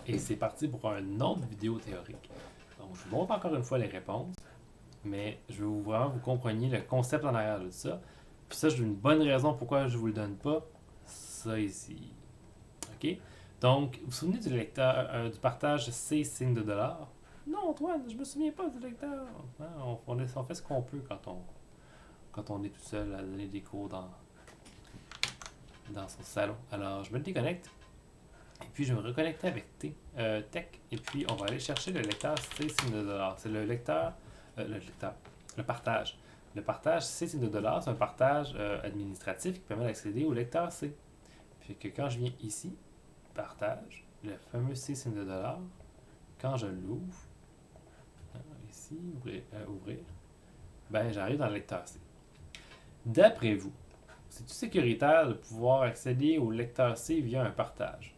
et c'est parti pour une autre vidéo théorique. Donc, je vous montre encore une fois les réponses, mais je veux vraiment que vous compreniez le concept en arrière de ça. Puis ça, j'ai une bonne raison pourquoi je vous le donne pas. Ça ici. OK? Donc, vous vous souvenez du lecteur, du partage C signe de dollar? Non, Antoine, je me souviens pas du lecteur. Hein, on fait ce qu'on peut quand on est tout seul à donner des cours dans son salon. Alors, je me déconnecte. Et puis, je vais me reconnecter avec Tech. Et puis, on va aller chercher le lecteur C signe de dollar. C'est le partage. Le partage C signe de dollar, c'est un partage administratif qui permet d'accéder au lecteur C. Puis que quand je viens ici, partage, le fameux C signe de dollar, quand je l'ouvre, ici, ouvrir, ben j'arrive dans le lecteur C. D'après vous, c'est-tu sécuritaire de pouvoir accéder au lecteur C via un partage?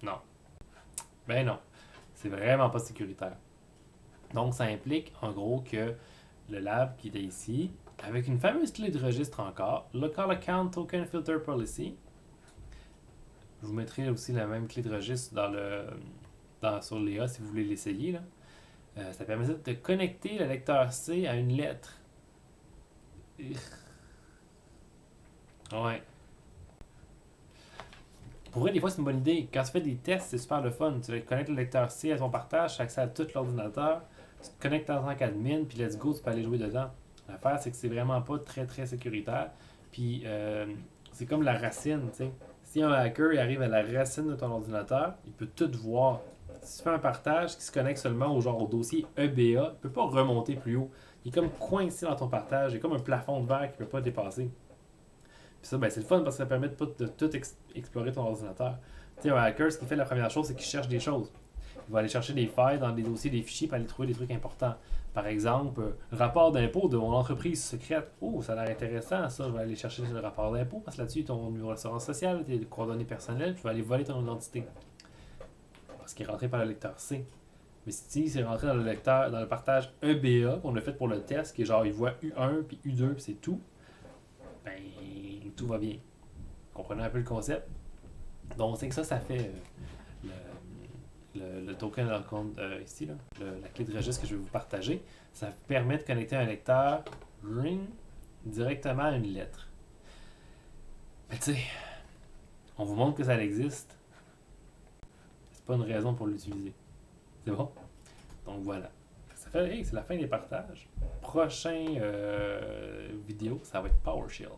Non. Ben non. C'est vraiment pas sécuritaire. Donc, ça implique en gros que le lab qui était ici, avec une fameuse clé de registre encore, Local Account Token Filter Policy. Je vous mettrai aussi la même clé de registre sur Léa si vous voulez l'essayer. Là. Ça permettait de connecter le lecteur C à une lettre. Ouais. Pour vrai, des fois, c'est une bonne idée. Quand tu fais des tests, c'est super le fun. Tu connectes le lecteur C à ton partage, tu as accès à tout l'ordinateur, tu te connectes en tant qu'admin, puis let's go, tu peux aller jouer dedans. L'affaire, c'est que c'est vraiment pas très très sécuritaire. Puis c'est comme la racine, tu sais. Si un hacker il arrive à la racine de ton ordinateur, il peut tout voir. Si tu fais un partage qui se connecte seulement au dossier EBA, il ne peut pas remonter plus haut. Il est comme coincé dans ton partage, il est comme un plafond de verre qu'il ne peut pas dépasser. Puis ça, ben, c'est le fun parce que ça permet de tout explorer ton ordinateur. Tu sais, un hacker, ce qu'il fait la première chose, c'est qu'il cherche des choses. Il va aller chercher des failles dans des dossiers, des fichiers pour aller trouver des trucs importants. Par exemple, rapport d'impôt de mon entreprise secrète. Oh, ça a l'air intéressant, ça. Je vais aller chercher le rapport d'impôt parce que là-dessus, ton numéro d'assurance sociale, tes coordonnées personnelles, tu vas aller voler ton identité. Parce qu'il est rentré par le lecteur C. Mais si c'est rentré dans dans le partage EBA qu'on a fait pour le test, qui est genre, il voit U1 puis U2 puis c'est tout, ben, tout va bien. Comprenez un peu le concept? Donc, c'est que ça fait le token dans le compte ici, là, la clé de registre que je vais vous partager. Ça permet de connecter un lecteur Ring directement à une lettre. Mais tu sais, on vous montre que ça existe. C'est pas une raison pour l'utiliser. C'est bon? Donc voilà. Ça fait, hey, c'est la fin des partages. Prochain vidéo, ça va être PowerShell.